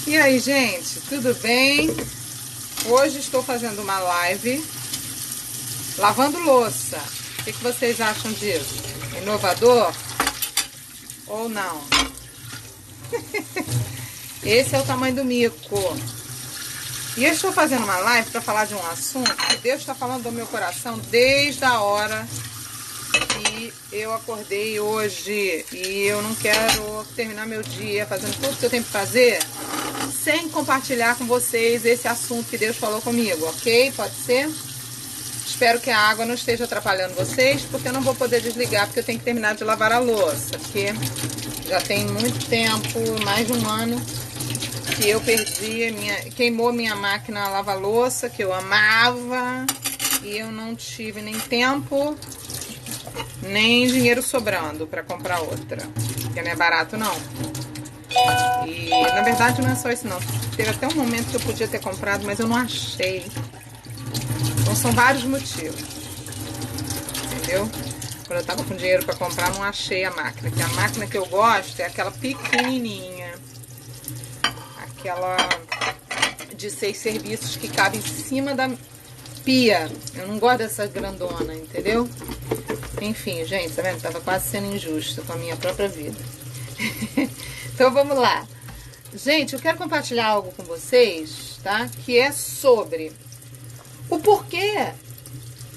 E aí, gente, tudo bem? Hoje estou fazendo uma live lavando louça. O que vocês acham disso? Inovador ou não? Esse é o tamanho do mico. E eu estou fazendo uma live para falar de um assunto que Deus está falando do meu coração desde a hora que eu acordei hoje. E eu não quero terminar meu dia fazendo tudo que eu tenho que fazer sem compartilhar com vocês esse assunto que Deus falou comigo, ok? Pode ser? Espero que a água não esteja atrapalhando vocês, porque eu não vou poder desligar, porque eu tenho que terminar de lavar a louça, porque já tem muito tempo, mais de um ano, que eu perdi, queimou minha máquina lava-louça, que eu amava, e eu não tive nem tempo, nem dinheiro sobrando para comprar outra, porque não é barato não. E na verdade não é só isso não, teve até um momento que eu podia ter comprado, mas eu não achei. Então são vários motivos, entendeu? Quando eu tava com dinheiro para comprar, não achei a máquina, que a máquina que eu gosto é aquela pequenininha, aquela de 6 serviços que cabe em cima da pia. Eu não gosto dessa grandona, entendeu? Enfim, gente, tá vendo? Tava quase sendo injusta com a minha própria vida. Então vamos lá. Gente, eu quero compartilhar algo com vocês, tá? Que é sobre o porquê.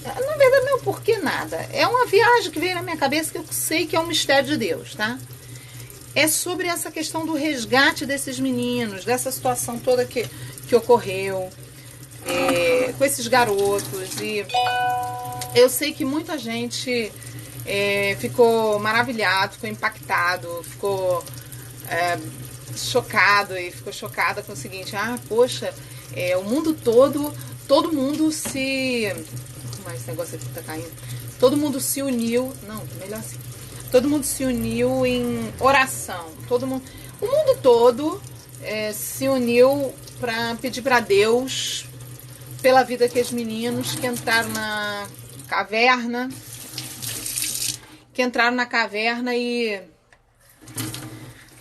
Na verdade não é o porquê nada. É uma viagem que veio na minha cabeça que eu sei que é um mistério de Deus, tá? É sobre essa questão do resgate desses meninos, dessa situação toda que ocorreu com esses garotos. E eu sei que muita gente ficou maravilhado, ficou impactado, ficou chocado e ficou chocada com o seguinte: poxa, o mundo todo mundo se... Mas esse negócio aqui tá caindo. Todo mundo se uniu... Não, melhor assim. Todo mundo se uniu em oração. O mundo todo se uniu para pedir para Deus pela vida daqueles meninos que entraram na caverna. E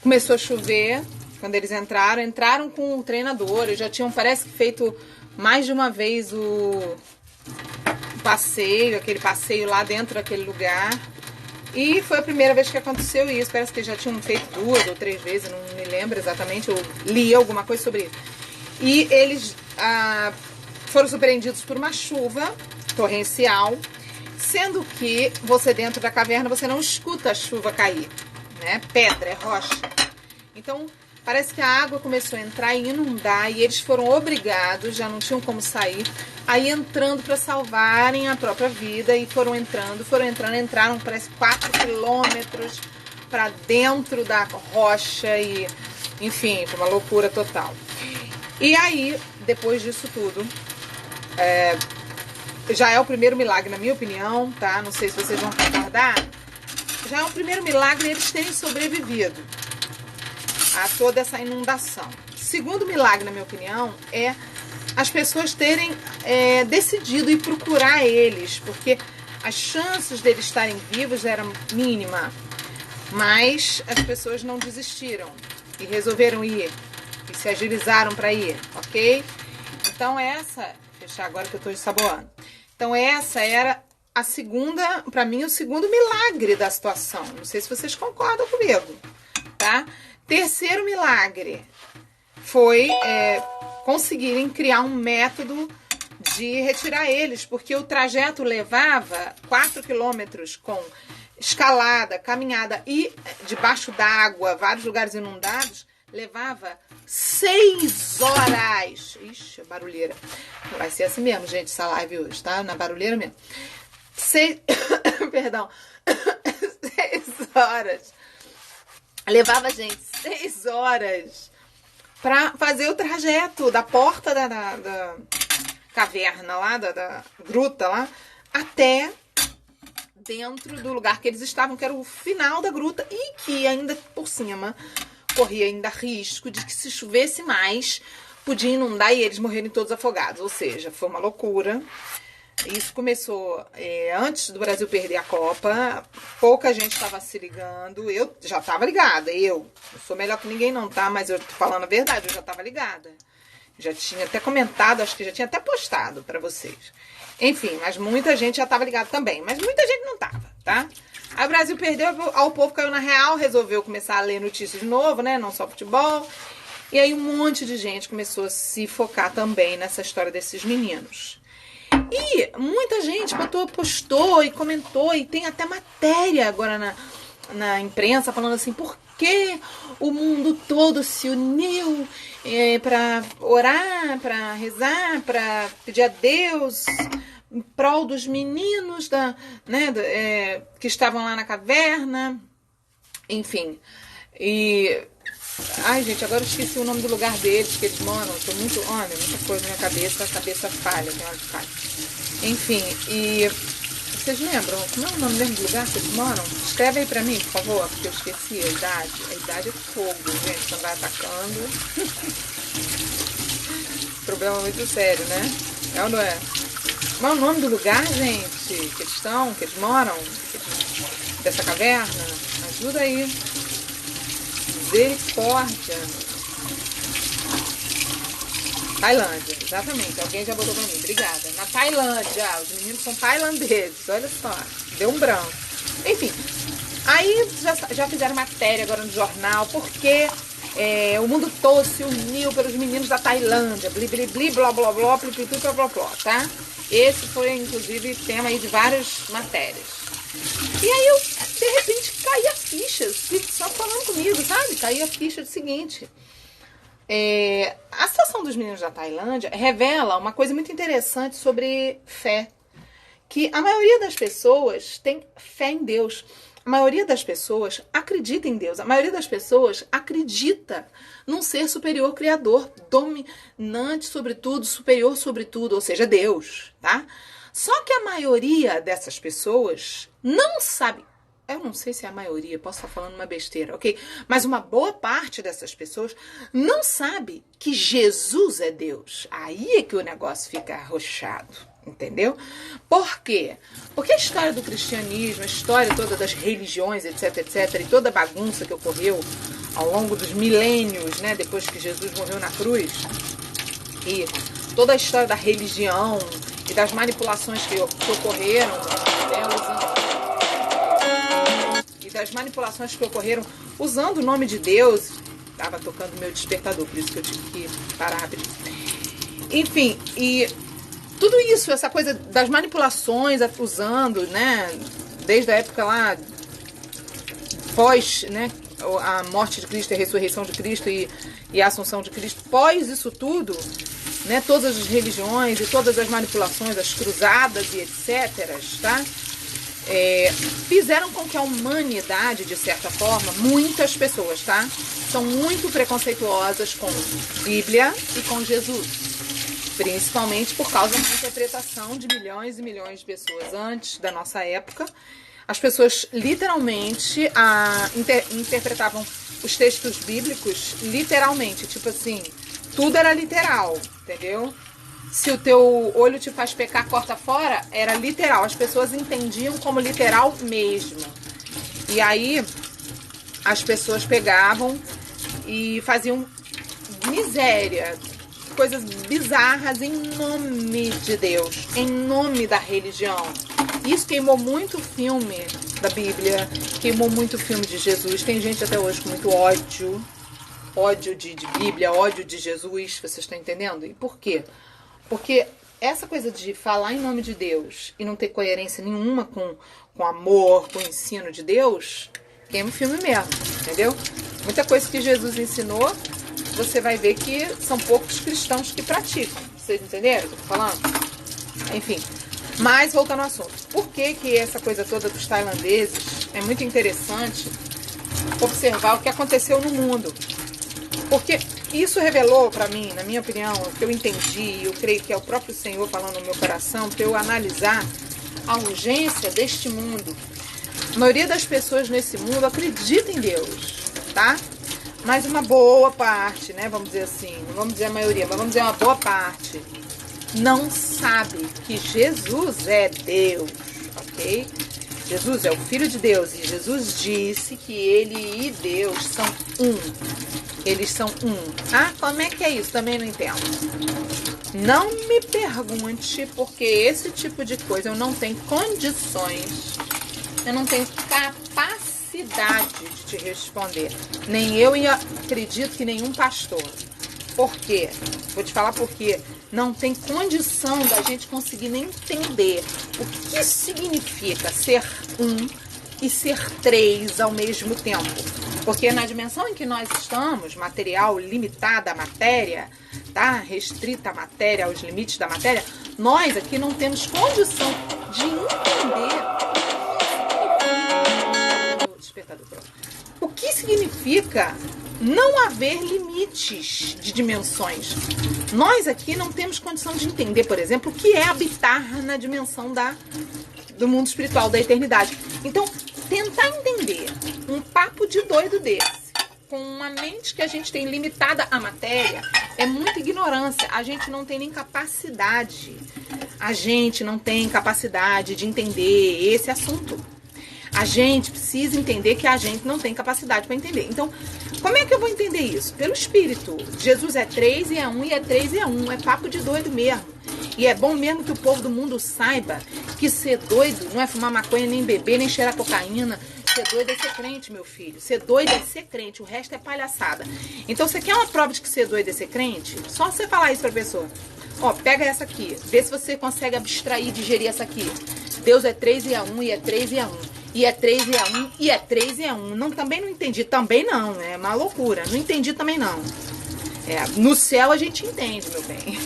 começou a chover. Quando eles entraram com o treinador. Eles já tinham, parece que, feito mais de uma vez aquele passeio lá dentro daquele lugar. E foi a primeira vez que aconteceu isso. Parece que já tinham feito 2 ou 3 vezes, não me lembro exatamente. Eu li alguma coisa sobre isso. E eles foram surpreendidos por uma chuva torrencial, sendo que você dentro da caverna você não escuta a chuva cair, né? Pedra, é rocha. Então parece que a água começou a entrar e inundar, e eles foram obrigados, já não tinham como sair, aí entrando para salvarem a própria vida. E foram entrando, entraram parece 4 quilômetros para dentro da rocha e, enfim, foi uma loucura total. E aí, depois disso tudo, já é o primeiro milagre, na minha opinião, tá? Não sei se vocês vão concordar. Já é o primeiro milagre eles terem sobrevivido a toda essa inundação. Segundo milagre, na minha opinião, é as pessoas terem decidido ir procurar eles, porque as chances deles estarem vivos eram mínima, mas as pessoas não desistiram e resolveram ir e se agilizaram para ir, ok? Então fechar agora que eu estou ensaboando. Então essa era a segunda, para mim, o segundo milagre da situação. Não sei se vocês concordam comigo, tá? Terceiro milagre foi conseguirem criar um método de retirar eles, porque o trajeto levava 4 quilômetros com escalada, caminhada e debaixo d'água, vários lugares inundados, levava 6 horas. Ixi, barulheira. Vai ser assim mesmo, gente, essa live hoje, tá? Na barulheira mesmo. 6 Perdão. 6 horas. Levava, gente, 6 horas para fazer o trajeto da porta da caverna lá, da gruta lá, até dentro do lugar que eles estavam, que era o final da gruta, e que ainda por cima corria ainda risco de que, se chovesse mais, podia inundar e eles morrerem todos afogados. Ou seja, foi uma loucura. Isso começou antes do Brasil perder a Copa. Pouca gente estava se ligando. Eu já estava ligada. Eu sou melhor que ninguém não, tá? Mas eu tô falando a verdade, eu já estava ligada. Já tinha até comentado, acho que já tinha até postado para vocês. Enfim, mas muita gente já estava ligada também. Mas muita gente não estava, tá? Aí o Brasil perdeu, o povo caiu na real, resolveu começar a ler notícias de novo, né? Não só futebol. E aí um monte de gente começou a se focar também nessa história desses meninos. E muita gente postou e comentou, e tem até matéria agora na imprensa falando assim, por que o mundo todo se uniu para orar, para rezar, para pedir a Deus em prol dos meninos que estavam lá na caverna, enfim. E ai, gente, agora eu esqueci o nome do lugar deles, que eles moram. Tô muito. Olha, muita coisa na minha cabeça, a cabeça falha, tem hora de falha. Enfim, e vocês lembram? Como é o nome mesmo do lugar que eles moram? Escreve aí pra mim, por favor, porque eu esqueci a idade. A idade é fogo, gente, quando vai atacando. Problema muito sério, né? É ou não é? Qual é o nome do lugar, gente? Que eles estão, que eles moram? Dessa caverna? Ajuda aí. Misericórdia. Tailândia, exatamente. Alguém já botou pra mim. Obrigada. Na Tailândia. Os meninos são tailandeses. Olha só. Deu um branco. Enfim. Aí já fizeram matéria agora no jornal. Porque o mundo todo se uniu pelos meninos da Tailândia. Bli, bli, bli, blá, blá, blá, pli, pli, pli, blá, blá, blá, tá? Esse foi, inclusive, tema aí de várias matérias. E aí eu, de repente, caí a ficha, o Espírito Santo falando comigo, sabe? Caí a ficha do seguinte. A situação dos meninos da Tailândia revela uma coisa muito interessante sobre fé. Que a maioria das pessoas tem fé em Deus. A maioria das pessoas acredita em Deus. A maioria das pessoas acredita num ser superior criador, dominante sobre tudo, superior sobre tudo, ou seja, Deus, tá? Só que a maioria dessas pessoas não sabe. Eu não sei se é a maioria, posso estar falando uma besteira, ok? Mas uma boa parte dessas pessoas não sabe que Jesus é Deus. Aí é que o negócio fica arrochado, entendeu? Por quê? Porque a história do cristianismo, a história toda das religiões, etc, etc, e toda a bagunça que ocorreu ao longo dos milênios, né, depois que Jesus morreu na cruz, e toda a história da religião e das manipulações que ocorreram, usando o nome de Deus. Estava tocando meu despertador, por isso que eu tive que parar rapidinho. Enfim, e tudo isso, essa coisa das manipulações, usando, né, desde a época lá, pós, né, a morte de Cristo, a ressurreição de Cristo e a assunção de Cristo, pós isso tudo, né, todas as religiões e todas as manipulações, as cruzadas e etc, tá? Fizeram com que a humanidade, de certa forma, muitas pessoas, tá? São muito preconceituosas com Bíblia e com Jesus. Principalmente por causa da interpretação de milhões e milhões de pessoas antes da nossa época. As pessoas literalmente interpretavam os textos bíblicos literalmente. Tipo assim, tudo era literal, entendeu? Se o teu olho te faz pecar, corta fora, era literal. As pessoas entendiam como literal mesmo. E aí, as pessoas pegavam e faziam miséria, coisas bizarras em nome de Deus, em nome da religião. Isso queimou muito o filme da Bíblia, queimou muito o filme de Jesus. Tem gente até hoje com muito ódio de Bíblia, ódio de Jesus, vocês estão entendendo? E por quê? Porque essa coisa de falar em nome de Deus e não ter coerência nenhuma com amor, com o ensino de Deus, queima o filme mesmo, entendeu? Muita coisa que Jesus ensinou, você vai ver que são poucos cristãos que praticam. Vocês entenderam o que eu tô falando? Enfim, mas voltando ao assunto. Por que essa coisa toda dos tailandeses é muito interessante observar o que aconteceu no mundo? Porque isso revelou para mim, na minha opinião, o que eu entendi, e eu creio que é o próprio Senhor falando no meu coração, para eu analisar a urgência deste mundo. A maioria das pessoas nesse mundo acredita em Deus, tá? Mas uma boa parte, né, vamos dizer assim, não vamos dizer a maioria, mas vamos dizer uma boa parte, não sabe que Jesus é Deus, ok? Jesus é o Filho de Deus e Jesus disse que ele e Deus são um. Eles são um. Ah, como é que é isso? Também não entendo. Não me pergunte, porque esse tipo de coisa eu não tenho condições, eu não tenho capacidade de te responder. Nem eu e acredito que nenhum pastor. Por quê? Vou te falar por quê. Não tem condição da gente conseguir nem entender o que significa ser um e ser três ao mesmo tempo. Porque na dimensão em que nós estamos, material limitada à matéria, tá? Restrita à matéria, aos limites da matéria, nós aqui não temos condição de entender o que significa não haver limites de dimensões. Nós aqui não temos condição de entender, por exemplo, o que é habitar na dimensão do mundo espiritual, da eternidade. Então, tentar entender um papo de doido desse, com uma mente que a gente tem limitada à matéria, é muita ignorância. A gente não tem nem capacidade. A gente não tem capacidade de entender esse assunto. A gente precisa entender que a gente não tem capacidade para entender. Então, como é que eu vou entender isso? Pelo Espírito. Jesus é 3 e é 1, e é 3 e é 1. É papo de doido mesmo. E é bom mesmo que o povo do mundo saiba que ser doido não é fumar maconha, nem beber, nem cheirar cocaína. Ser doido é ser crente, meu filho. Ser doido é ser crente. O resto é palhaçada. Então, você quer uma prova de que ser doido é ser crente? Só você falar isso pra pessoa. Ó, pega essa aqui. Vê se você consegue abstrair, digerir essa aqui. Deus é 3 e é 1, e é 3 e é 1. E é 3 e é 1, e é 3 e é 1. Não, também não entendi. Também não. É uma loucura. Não entendi também não. No céu a gente entende, meu bem.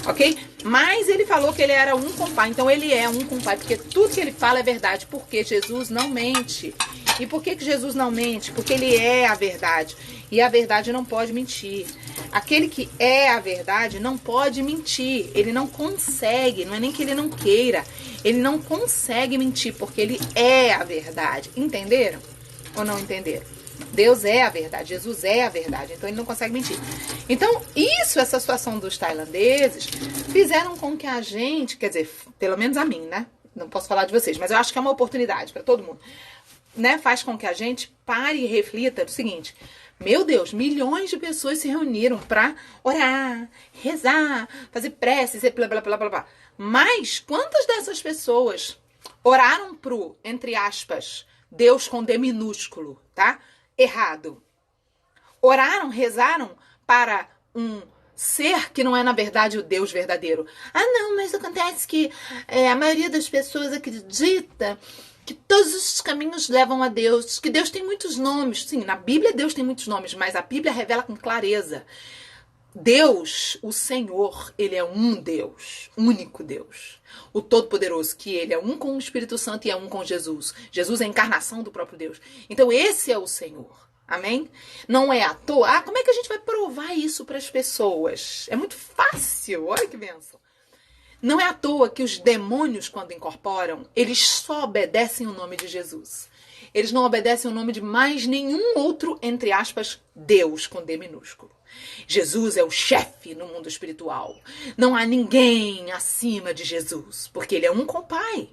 Ok? Mas ele falou que ele era um com o Pai. Então ele é um com o Pai. Porque tudo que ele fala é verdade. Porque Jesus não mente. E por que Jesus não mente? Porque ele é a verdade. E a verdade não pode mentir. Aquele que é a verdade não pode mentir. Ele não consegue. Não é nem que ele não queira. Ele não consegue mentir. Porque ele é a verdade. Entenderam? Ou não entenderam? Deus é a verdade, Jesus é a verdade, então ele não consegue mentir. Então, essa situação dos tailandeses, fizeram com que a gente, quer dizer, pelo menos a mim, né? Não posso falar de vocês, mas eu acho que é uma oportunidade para todo mundo, né? Faz com que a gente pare e reflita do seguinte: meu Deus, milhões de pessoas se reuniram para orar, rezar, fazer preces e blá, blá, blá, blá, blá. Mas quantas dessas pessoas oraram pro, entre aspas, Deus com D minúsculo, tá? Errado. Oraram, rezaram para um ser que não é, na verdade, o Deus verdadeiro. Ah, não, mas acontece que a maioria das pessoas acredita que todos os caminhos levam a Deus, que Deus tem muitos nomes. Sim, na Bíblia Deus tem muitos nomes, mas a Bíblia revela com clareza. Deus, o Senhor, ele é um Deus, único Deus. O Todo-Poderoso, que ele é um com o Espírito Santo e é um com Jesus. Jesus é a encarnação do próprio Deus. Então esse é o Senhor. Amém? Não é à toa. Ah, como é que a gente vai provar isso para as pessoas? É muito fácil. Olha que bênção. Não é à toa que os demônios, quando incorporam, eles só obedecem o nome de Jesus. Eles não obedecem o nome de mais nenhum outro, entre aspas, Deus, com D minúsculo. Jesus é o chefe no mundo espiritual. Não há ninguém acima de Jesus, porque ele é um com o Pai,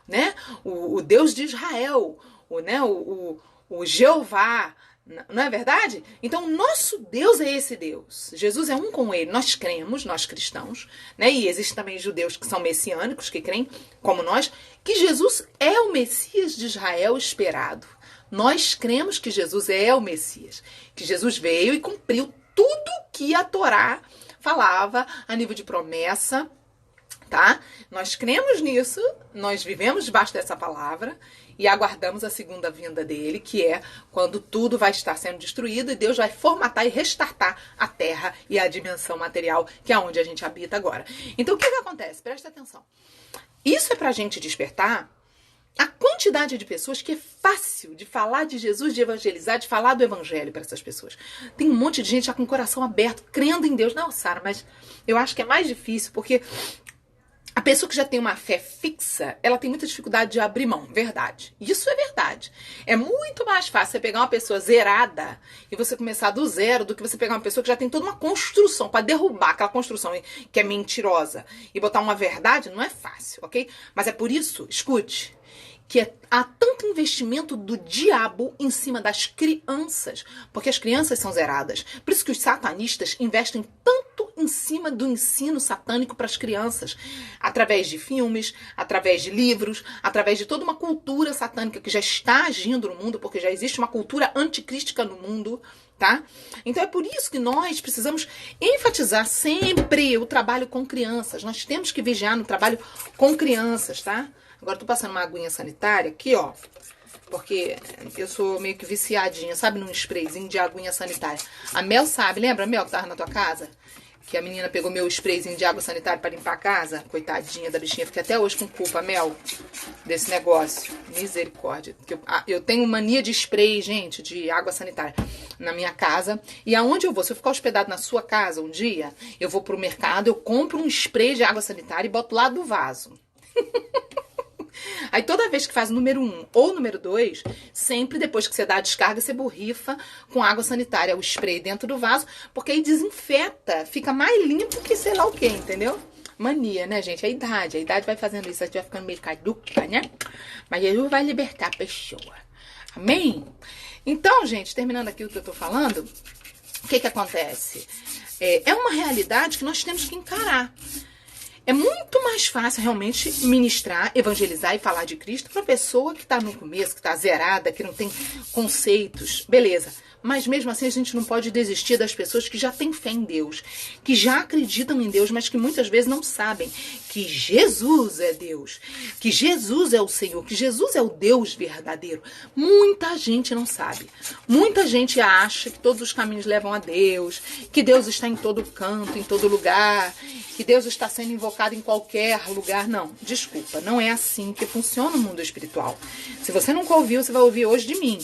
né? O Deus de Israel, o Jeová, não é verdade? Então, o nosso Deus é esse Deus. Jesus é um com ele. Nós cremos, nós cristãos, né? E existem também judeus que são messiânicos, que creem, como nós, que Jesus é o Messias de Israel esperado. Nós cremos que Jesus é o Messias, que Jesus veio e cumpriu tudo que a Torá falava a nível de promessa, tá? Nós cremos nisso, nós vivemos debaixo dessa palavra e aguardamos a segunda vinda dele, que é quando tudo vai estar sendo destruído e Deus vai formatar e restartar a terra e a dimensão material, que é onde a gente habita agora. Então, o que acontece? Presta atenção. Isso é pra gente despertar a quantidade de pessoas que é fácil de falar de Jesus, de evangelizar, de falar do evangelho para essas pessoas. Tem um monte de gente já com o coração aberto, crendo em Deus. Não, Sara, mas eu acho que é mais difícil porque A pessoa que já tem uma fé fixa, ela tem muita dificuldade de abrir mão, verdade. Isso é verdade. É muito mais fácil você pegar uma pessoa zerada e você começar do zero do que você pegar uma pessoa que já tem toda uma construção para derrubar aquela construção que é mentirosa e botar uma verdade. Não é fácil, ok? Mas é por isso, escute, que há tanto investimento do diabo em cima das crianças, porque as crianças são zeradas. Por isso que os satanistas investem tanto em cima do ensino satânico para as crianças, através de filmes, através de livros, através de toda uma cultura satânica que já está agindo no mundo, porque já existe uma cultura anticrística no mundo, tá? Então é por isso que nós precisamos enfatizar sempre o trabalho com crianças. Nós temos que vigiar no trabalho com crianças, tá? Agora eu tô passando uma aguinha sanitária aqui, ó. Porque eu sou meio que viciadinha, sabe? Num sprayzinho de aguinha sanitária. A Mel sabe, lembra, Mel, que tava na tua casa? Que a menina pegou meu sprayzinho de água sanitária pra limpar a casa? Coitadinha da bichinha, fiquei até hoje com culpa, Mel, desse negócio. Misericórdia. Eu tenho mania de spray, gente, de água sanitária na minha casa. E aonde eu vou? Se eu ficar hospedado na sua casa um dia, eu vou pro mercado, eu compro um spray de água sanitária e boto lá do vaso. Aí toda vez que faz o número 1 ou o número 2, sempre depois que você dá a descarga, você borrifa com água sanitária, o spray dentro do vaso, porque aí desinfeta, fica mais limpo que sei lá o que, entendeu? Mania, né, gente? A idade vai fazendo isso, a gente vai ficando meio caduca, né? Mas Jesus vai libertar a pessoa. Amém? Então, gente, terminando aqui o que eu tô falando, o que acontece? É uma realidade que nós temos que encarar. É muito mais fácil realmente ministrar, evangelizar e falar de Cristo para pessoa que está no começo, que está zerada, que não tem conceitos. Beleza. Mas mesmo assim a gente não pode desistir das pessoas que já têm fé em Deus, que já acreditam em Deus, mas que muitas vezes não sabem que Jesus é Deus, que Jesus é o Senhor, que Jesus é o Deus verdadeiro. Muita gente não sabe. Muita gente acha que todos os caminhos levam a Deus, que Deus está em todo canto, em todo lugar, que Deus está sendo invocado em qualquer lugar. Não, desculpa, não é assim que funciona o mundo espiritual. Se você nunca ouviu, você vai ouvir hoje de mim.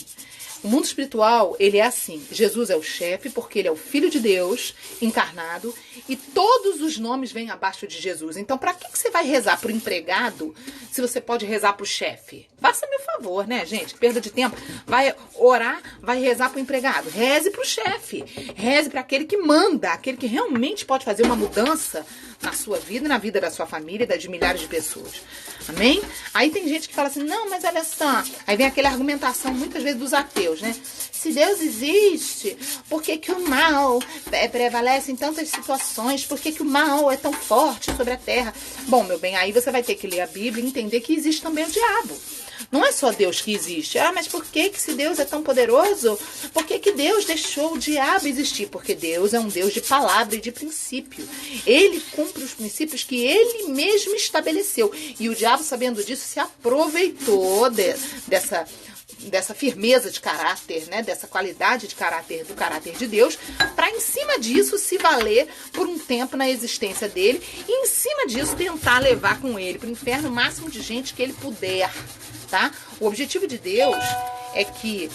O mundo espiritual, ele é assim. Jesus é o chefe, porque ele é o Filho de Deus, encarnado, e todos os nomes vêm abaixo de Jesus. Então, para que você vai rezar pro empregado, se você pode rezar pro chefe? Faça-me o favor, né, gente? Perda de tempo. Vai orar, vai rezar pro empregado. Reze pro chefe. Reze para aquele que manda, aquele que realmente pode fazer uma mudança na sua vida, na vida da sua família e de milhares de pessoas. Amém? Aí tem gente que fala assim, não, mas olha só. Aí vem aquela argumentação, muitas vezes, dos ateus, né? Se Deus existe, por que que o mal prevalece em tantas situações? Por que que o mal é tão forte sobre a terra? Bom, meu bem, aí você vai ter que ler a Bíblia e entender que existe também o diabo. Não é só Deus que existe. Ah, mas por que se Deus é tão poderoso, por que Deus deixou o diabo existir? Porque Deus é um Deus de palavra e de princípio. Ele cumpre os princípios que ele mesmo estabeleceu. E o diabo, sabendo disso, se aproveitou dessa firmeza de caráter, né, dessa qualidade de caráter, do caráter de Deus, para em cima disso se valer por um tempo na existência dele e em cima disso tentar levar com ele para o inferno o máximo de gente que ele puder, tá? O objetivo de Deus é que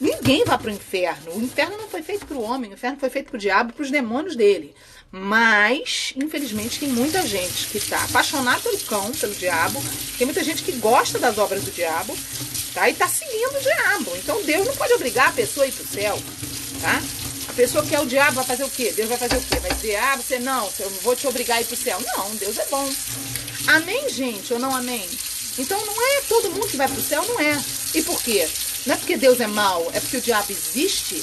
ninguém vá para o inferno. O inferno não foi feito para o homem, o inferno foi feito para o diabo, para os demônios dele. Mas, infelizmente, tem muita gente que está apaixonada pelo cão, pelo diabo. Tem muita gente que gosta das obras do diabo, tá? E está seguindo o diabo. Então, Deus não pode obrigar a pessoa a ir para o céu, tá? A pessoa que é o diabo vai fazer o quê? Deus vai fazer o quê? Vai dizer, você não, eu não vou te obrigar a ir para o céu. Não, Deus é bom. Amém, gente? Ou não amém? Então, não é todo mundo que vai para o céu, não é. E por quê? Não é porque Deus é mau, é porque o diabo existe.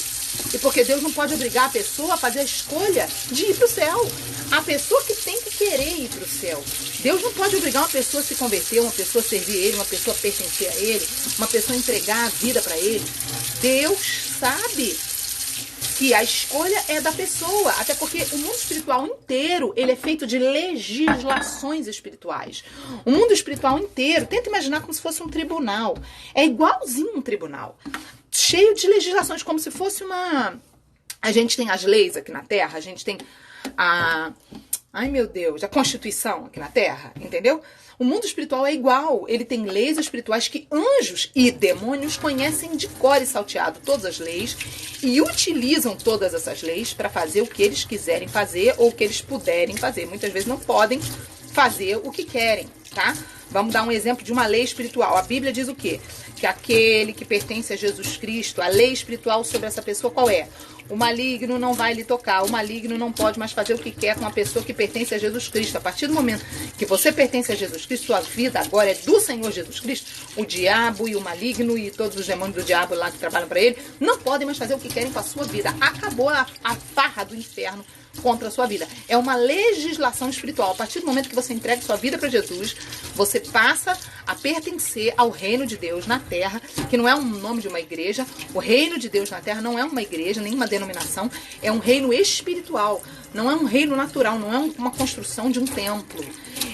E porque Deus não pode obrigar a pessoa a fazer a escolha de ir para o céu. A pessoa que tem que querer ir para o céu. Deus não pode obrigar uma pessoa a se converter, uma pessoa a servir a Ele, uma pessoa a pertencer a Ele, uma pessoa a entregar a vida para Ele. Deus sabe que a escolha é da pessoa. Até porque o mundo espiritual inteiro, ele é feito de legislações espirituais. O mundo espiritual inteiro, tenta imaginar como se fosse um tribunal. É igualzinho um tribunal. Cheio de legislações, como se fosse uma... A gente tem as leis aqui na Terra, a gente tem a... Ai, meu Deus, a Constituição aqui na Terra, entendeu? O mundo espiritual é igual, ele tem leis espirituais que anjos e demônios conhecem de cor e salteado todas as leis e utilizam todas essas leis para fazer o que eles quiserem fazer ou o que eles puderem fazer. Muitas vezes não podem fazer o que querem, tá? Vamos dar um exemplo de uma lei espiritual. A Bíblia diz o quê? Que aquele que pertence a Jesus Cristo, a lei espiritual sobre essa pessoa, qual é? O maligno não vai lhe tocar, o maligno não pode mais fazer o que quer com a pessoa que pertence a Jesus Cristo. A partir do momento que você pertence a Jesus Cristo, sua vida agora é do Senhor Jesus Cristo, o diabo e o maligno e todos os demônios do diabo lá que trabalham para ele, não podem mais fazer o que querem com a sua vida. Acabou a farra do inferno contra a sua vida. É uma legislação espiritual. A partir do momento que você entrega sua vida para Jesus, você passa a pertencer ao reino de Deus na terra, que não é um nome de uma igreja. O reino de Deus na terra não é uma igreja, nem uma denominação, é um reino espiritual. Não é um reino natural, não é uma construção de um templo.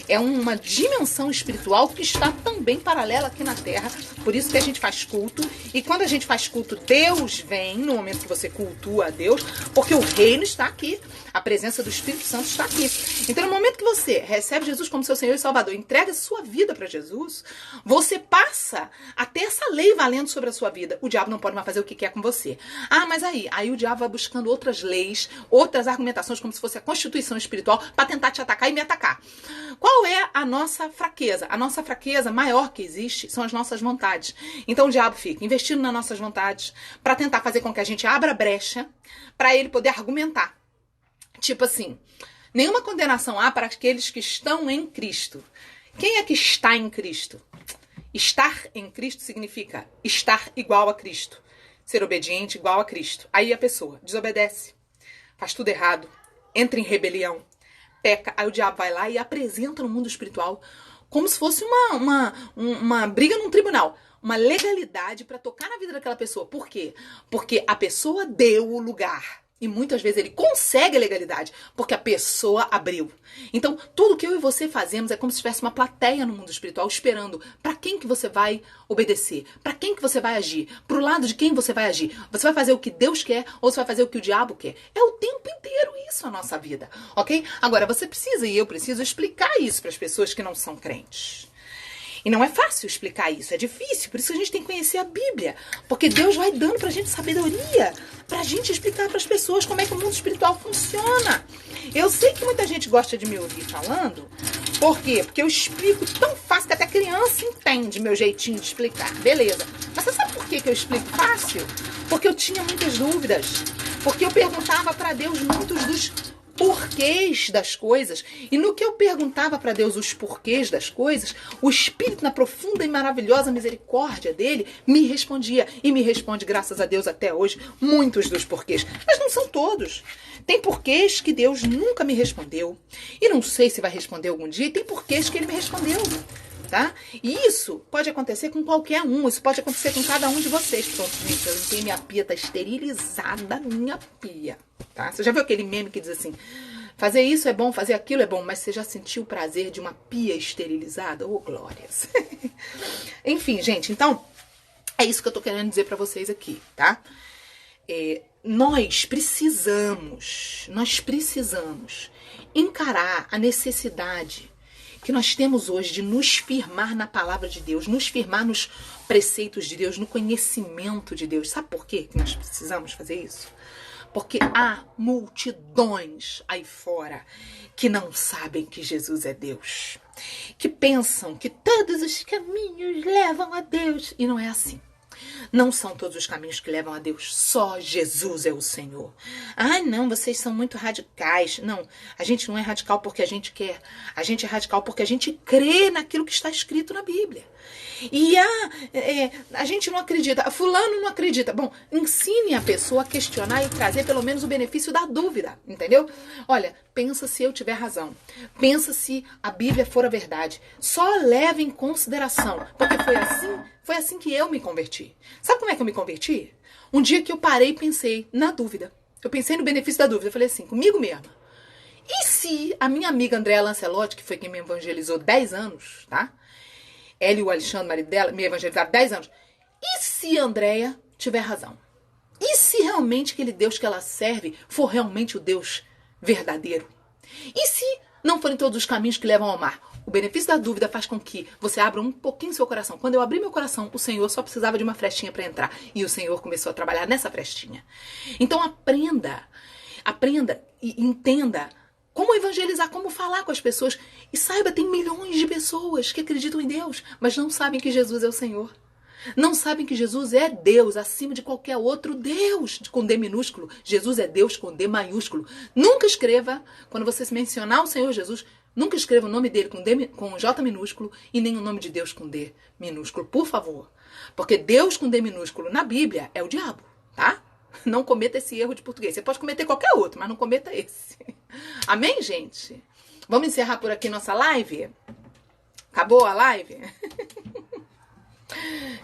É uma dimensão espiritual que está também paralela aqui na terra. Por isso que a gente faz culto. E quando a gente faz culto, Deus vem no momento que você cultua a Deus, porque o reino está aqui. A presença do Espírito Santo está aqui. Então, no momento que você recebe Jesus como seu Senhor e Salvador, entrega sua vida para Jesus, você passa a ter essa lei valendo sobre a sua vida. O diabo não pode mais fazer o que quer com você. Ah, mas aí o diabo vai buscando outras leis, outras argumentações, como se fosse a constituição espiritual, para tentar te atacar e me atacar. Qual é a nossa fraqueza? A nossa fraqueza maior que existe são as nossas vontades. Então o diabo fica investindo nas nossas vontades para tentar fazer com que a gente abra brecha para ele poder argumentar. Tipo assim, nenhuma condenação há para aqueles que estão em Cristo. Quem é que está em Cristo? Estar em Cristo significa estar igual a Cristo. Ser obediente igual a Cristo. Aí a pessoa desobedece, faz tudo errado, entra em rebelião, peca. Aí o diabo vai lá e apresenta no mundo espiritual como se fosse uma briga num tribunal. Uma legalidade para tocar na vida daquela pessoa. Por quê? Porque a pessoa deu o lugar. E muitas vezes ele consegue a legalidade, porque a pessoa abriu. Então, tudo que eu e você fazemos é como se tivesse uma plateia no mundo espiritual esperando para quem que você vai obedecer, para quem que você vai agir, pro lado de quem você vai agir. Você vai fazer o que Deus quer ou você vai fazer o que o diabo quer. É o tempo inteiro isso a nossa vida, ok? Agora, você precisa e eu preciso explicar isso para as pessoas que não são crentes. E não é fácil explicar isso, é difícil, por isso que a gente tem que conhecer a Bíblia. Porque Deus vai dando pra gente sabedoria, pra gente explicar pras pessoas como é que o mundo espiritual funciona. Eu sei que muita gente gosta de me ouvir falando, por quê? Porque eu explico tão fácil que até criança entende meu jeitinho de explicar, beleza. Mas você sabe por que eu explico fácil? Porque eu tinha muitas dúvidas, porque eu perguntava pra Deus muitos dos porquês das coisas. E no que eu perguntava para Deus os porquês das coisas, o Espírito, na profunda e maravilhosa misericórdia dele, me respondia. E me responde, graças a Deus, até hoje, muitos dos porquês. Mas não são todos. Tem porquês que Deus nunca me respondeu. E não sei se vai responder algum dia. E tem porquês que ele me respondeu. Tá? E isso pode acontecer com qualquer um. Isso pode acontecer com cada um de vocês. Pronto, gente, eu limpei minha pia, tá esterilizada minha pia. Tá? Você já viu aquele meme que diz assim, fazer isso é bom, fazer aquilo é bom, mas você já sentiu o prazer de uma pia esterilizada? Oh, glórias! Enfim, gente, então, é isso que eu tô querendo dizer pra vocês aqui, tá? Nós precisamos encarar a necessidade que nós temos hoje de nos firmar na palavra de Deus, nos firmar nos preceitos de Deus, no conhecimento de Deus. Sabe por quê que nós precisamos fazer isso? Porque há multidões aí fora que não sabem que Jesus é Deus, que pensam que todos os caminhos levam a Deus, e não é assim. Não são todos os caminhos que levam a Deus. Só Jesus é o Senhor. Ah, não, vocês são muito radicais. Não, a gente não é radical porque a gente quer. A gente é radical porque a gente crê naquilo que está escrito na Bíblia. E a gente não acredita. Fulano não acredita. Bom, ensine a pessoa a questionar e trazer pelo menos o benefício da dúvida. Entendeu? Olha, pensa se eu tiver razão. Pensa se a Bíblia for a verdade. Só leve em consideração. Porque foi assim que eu me converti. Sabe como é que eu me converti? Um dia que eu parei e pensei na dúvida. Eu pensei no benefício da dúvida. Eu falei assim, comigo mesma. E se a minha amiga Andréa Lancelotti, que foi quem me evangelizou 10 anos, tá? Ela e o Alexandre, marido dela, me evangelizaram 10 anos. E se a Andréa tiver razão? E se realmente aquele Deus que ela serve for realmente o Deus verdadeiro? E se não forem todos os caminhos que levam ao mar? O benefício da dúvida faz com que você abra um pouquinho seu coração. Quando eu abri meu coração, o Senhor só precisava de uma frestinha para entrar. E o Senhor começou a trabalhar nessa frestinha. Então aprenda e entenda como como evangelizar, como falar com as pessoas. E saiba, tem milhões de pessoas que acreditam em Deus, mas não sabem que Jesus é o Senhor. Não sabem que Jesus é Deus acima de qualquer outro Deus, com D minúsculo. Jesus é Deus com D maiúsculo. Nunca escreva, quando você mencionar o Senhor Jesus, nunca escreva o nome dele com J minúsculo e nem o nome de Deus com D minúsculo, por favor. Porque Deus com D minúsculo na Bíblia é o diabo, tá? Não cometa esse erro de português. Você pode cometer qualquer outro, mas não cometa esse. Amém, gente? Vamos encerrar por aqui nossa live? Acabou a live?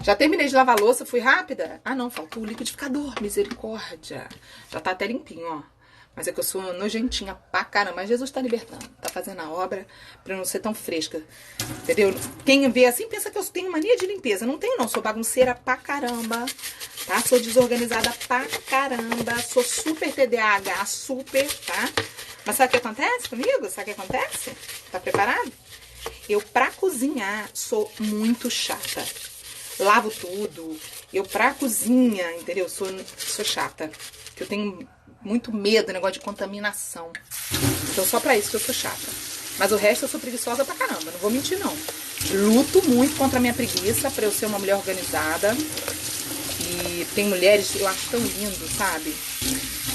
Já terminei de lavar a louça, fui rápida? Ah, não, faltou o liquidificador, misericórdia. Já tá até limpinho, ó. Mas é que eu sou nojentinha pra caramba. Mas Jesus tá libertando, tá fazendo a obra pra eu não ser tão fresca. Entendeu? Quem vê assim pensa que eu tenho mania de limpeza. Não tenho, não. Sou bagunceira pra caramba, tá? Sou desorganizada pra caramba. Sou super TDAH, super, tá? Mas sabe o que acontece comigo? Sabe o que acontece? Tá preparado? Eu, pra cozinhar, sou muito chata. Lavo tudo. Eu, pra cozinha, entendeu? Sou chata. Eu tenho muito medo do negócio de contaminação. Então, só pra isso que eu sou chata. Mas o resto eu sou preguiçosa pra caramba. Não vou mentir, não. Luto muito contra a minha preguiça pra eu ser uma mulher organizada. E tem mulheres que eu acho tão lindo, sabe?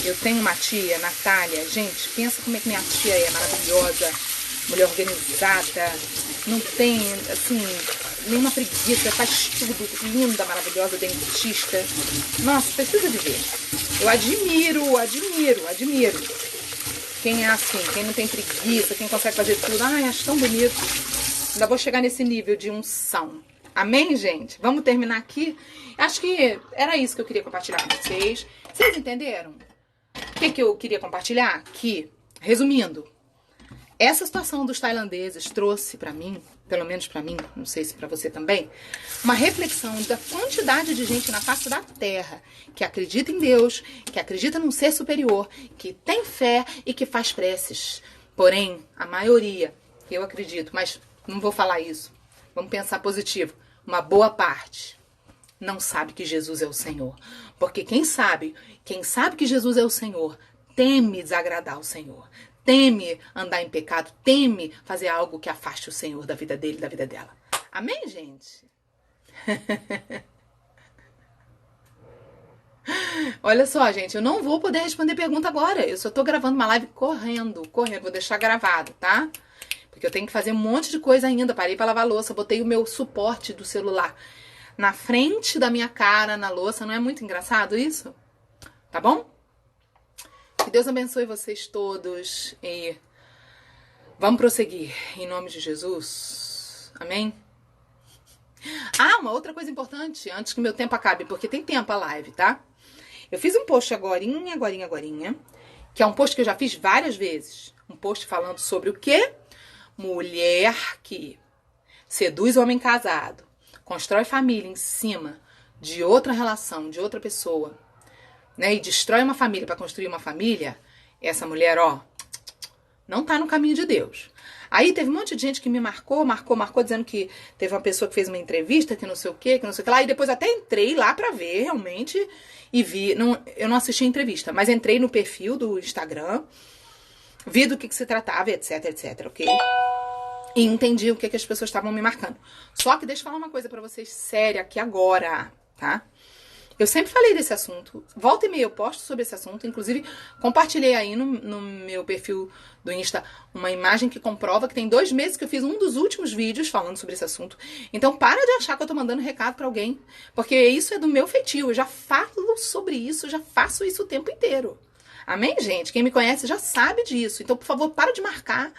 Eu tenho uma tia, Natália. Gente, pensa como é que minha tia é maravilhosa. Mulher organizada. Não tem, assim, nenhuma preguiça. Faz tudo. Linda, maravilhosa, dentista. Nossa, precisa de ver. Eu admiro. Quem é assim, quem não tem preguiça, quem consegue fazer tudo. Ai, acho tão bonito. Ainda vou chegar nesse nível de unção. Amém, gente? Vamos terminar aqui. Acho que era isso que eu queria compartilhar com vocês. Vocês entenderam? O que eu queria compartilhar? Que, resumindo, essa situação dos tailandeses trouxe pra mim, pelo menos pra mim, não sei se pra você também, uma reflexão da quantidade de gente na face da terra que acredita em Deus, que acredita num ser superior, que tem fé e que faz preces. Porém, a maioria, eu acredito, mas não vou falar isso, vamos pensar positivo, uma boa parte não sabe que Jesus é o Senhor. Porque quem sabe que Jesus é o Senhor, teme desagradar o Senhor. Teme andar em pecado, teme fazer algo que afaste o Senhor da vida dele, da vida dela. Amém, gente? Olha só, gente, eu não vou poder responder pergunta agora. Eu só tô gravando uma live correndo. Vou deixar gravado, tá? Porque eu tenho que fazer um monte de coisa ainda. Parei pra lavar a louça, botei o meu suporte do celular na frente da minha cara, na louça. Não é muito engraçado isso? Tá bom? Que Deus abençoe vocês todos e vamos prosseguir em nome de Jesus. Amém? Ah, uma outra coisa importante, antes que meu tempo acabe, porque tem tempo a live, tá? Eu fiz um post agorinha, que é um post que eu já fiz várias vezes. Um post falando sobre o quê? Mulher que seduz homem casado, constrói família em cima de outra relação, de outra pessoa, né, e destrói uma família para construir uma família, essa mulher, ó, não tá no caminho de Deus. Aí teve um monte de gente que me marcou, dizendo que teve uma pessoa que fez uma entrevista, que não sei o que lá, e depois até entrei lá pra ver realmente, e vi, eu não assisti a entrevista, mas entrei no perfil do Instagram, vi do que se tratava, etc, ok? E entendi o que as pessoas estavam me marcando. Só que deixa eu falar uma coisa pra vocês séria aqui agora, tá? Eu sempre falei desse assunto, volta e meia eu posto sobre esse assunto, inclusive compartilhei aí no meu perfil do Insta uma imagem que comprova que tem 2 meses que eu fiz um dos últimos vídeos falando sobre esse assunto. Então para de achar que eu tô mandando recado pra alguém, porque isso é do meu feitio, eu já falo sobre isso, já faço isso o tempo inteiro. Amém, gente? Quem me conhece já sabe disso, então por favor para de marcar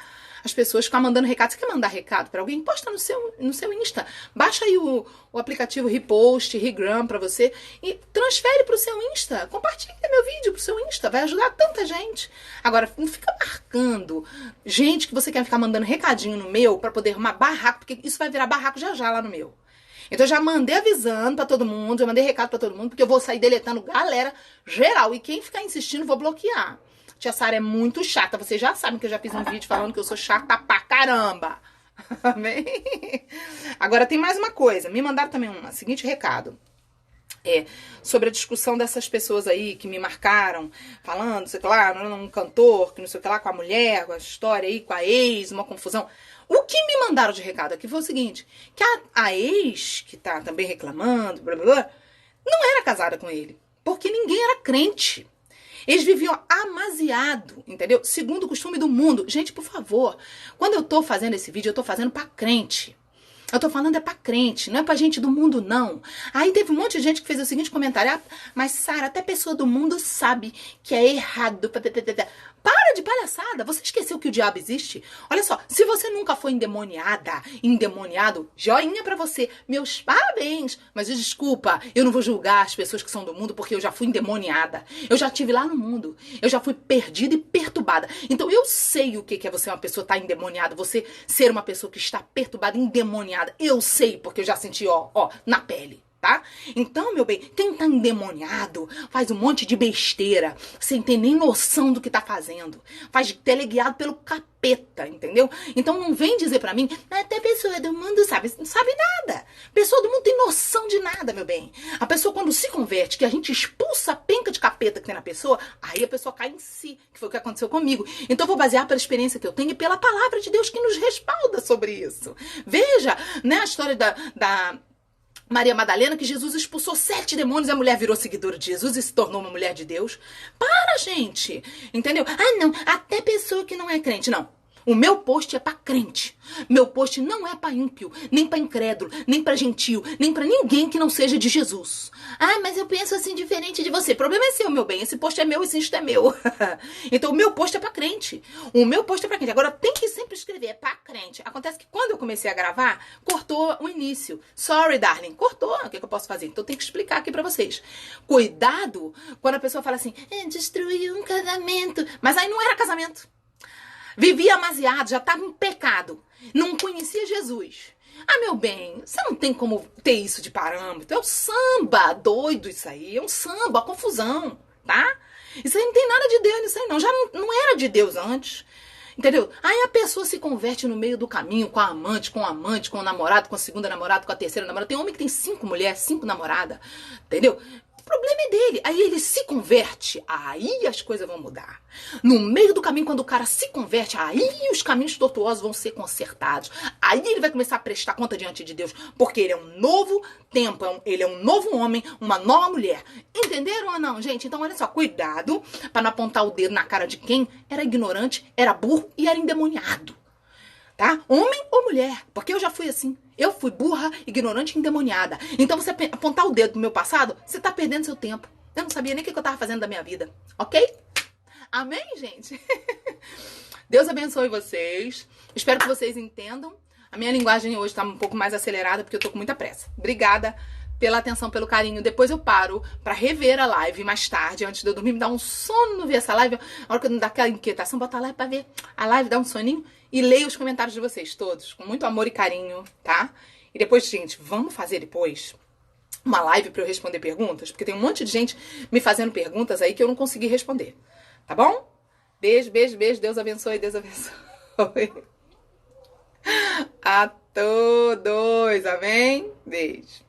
as pessoas ficam mandando recado. Você quer mandar recado pra alguém? Posta no seu Insta. Baixa aí o aplicativo Repost, Regram pra você e transfere pro seu Insta. Compartilha meu vídeo pro seu Insta. Vai ajudar tanta gente. Agora, não fica marcando gente que você quer ficar mandando recadinho no meu pra poder arrumar barraco, porque isso vai virar barraco já lá no meu. Então eu já mandei avisando pra todo mundo, eu mandei recado pra todo mundo, porque eu vou sair deletando galera geral. E quem ficar insistindo, vou bloquear. Tia Sara é muito chata. Vocês já sabem que eu já fiz um vídeo falando que eu sou chata pra caramba. Amém? Agora tem mais uma coisa. Me mandaram também um seguinte recado. sobre a discussão dessas pessoas aí que me marcaram, falando, sei lá, um cantor, que não sei o que lá, com a mulher, com a história aí, com a ex, uma confusão. O que me mandaram de recado aqui foi o seguinte, que a ex, que tá também reclamando, blá blá blá, não era casada com ele, porque ninguém era crente. Eles viviam amasiado, entendeu? Segundo o costume do mundo. Gente, por favor, quando eu tô fazendo esse vídeo, eu tô fazendo pra crente. Eu tô falando é pra crente, não é pra gente do mundo, não. Aí teve um monte de gente que fez o seguinte comentário. Ah, mas Sara, até pessoa do mundo sabe que é errado. Para de palhaçada. Você esqueceu que o diabo existe? Olha só, se você nunca foi endemoniada, endemoniado, joinha pra você. Meus parabéns. Mas desculpa, eu não vou julgar as pessoas que são do mundo porque eu já fui endemoniada. Eu já estive lá no mundo. Eu já fui perdida e perturbada. Então eu sei o que é você uma pessoa estar endemoniada. Você ser uma pessoa que está perturbada, endemoniada. Eu sei, porque eu já senti, ó, na pele, tá? Então, meu bem, quem tá endemoniado faz um monte de besteira, sem ter nem noção do que tá fazendo. Faz teleguiado pelo capeta, entendeu? Então não vem dizer pra mim, até pessoa do mundo sabe, não sabe nada. Pessoa do mundo tem noção de nada, meu bem. A pessoa quando se converte, que a gente expulsa a penca de capeta que tem na pessoa, aí a pessoa cai em si, que foi o que aconteceu comigo. Então eu vou basear pela experiência que eu tenho e pela palavra de Deus que nos respalda sobre isso. Veja, né, a história da Maria Madalena, que Jesus expulsou 7 demônios e a mulher virou seguidora de Jesus e se tornou uma mulher de Deus. Para, gente! Entendeu? Ah, não, até pessoa que não é crente. Não. O meu post é pra crente. Meu post não é pra ímpio, nem pra incrédulo, nem pra gentio, nem pra ninguém que não seja de Jesus. Ah, mas eu penso assim diferente de você. O problema é seu, meu bem. Esse post é meu, esse Insta é meu. Então o meu post é pra crente. O meu post é pra crente. Agora tem que sempre escrever, é pra crente. Acontece que quando eu comecei a gravar, cortou o início. Sorry, darling. Cortou. O que eu posso fazer? Então tem que explicar aqui pra vocês. Cuidado quando a pessoa fala assim, destruiu um casamento. Mas aí não era casamento. Vivia amasiado, já estava em pecado. Não conhecia Jesus. Ah, meu bem, você não tem como ter isso de parâmetro. É o samba doido isso aí. É um samba, a confusão, tá? Isso aí não tem nada de Deus nisso aí não. Já não era de Deus antes. Entendeu? Aí a pessoa se converte no meio do caminho com a amante, com o namorado, com a segunda namorada, com a terceira namorada. Tem homem que tem 5 mulheres, 5 namoradas. Entendeu? O problema é dele. Aí ele se converte, aí as coisas vão mudar. No meio do caminho, quando o cara se converte, aí os caminhos tortuosos vão ser consertados. Aí ele vai começar a prestar conta diante de Deus, porque ele é um novo tempo, ele é um novo homem, uma nova mulher. Entenderam ou não, gente? Então, olha só, cuidado para não apontar o dedo na cara de quem era ignorante, era burro e era endemoniado. Tá? Homem ou mulher, porque eu já fui assim. Eu fui burra, ignorante e endemoniada. Então você apontar o dedo no meu passado, você tá perdendo seu tempo. Eu não sabia nem o que eu tava fazendo da minha vida, ok? Amém, gente? Deus abençoe vocês. Espero que vocês entendam. A minha linguagem hoje tá um pouco mais acelerada porque eu tô com muita pressa. Obrigada pela atenção, pelo carinho. Depois eu paro pra rever a live mais tarde, antes de eu dormir. Me dá um sono ver essa live. A hora que eu não dá aquela inquietação, bota a live pra ver a live, dá um soninho. E leio os comentários de vocês todos, com muito amor e carinho, tá? E depois, gente, vamos fazer depois uma live pra eu responder perguntas? Porque tem um monte de gente me fazendo perguntas aí que eu não consegui responder. Tá bom? Beijo, beijo, beijo. Deus abençoe, Deus abençoe. A todos. Amém? Beijo.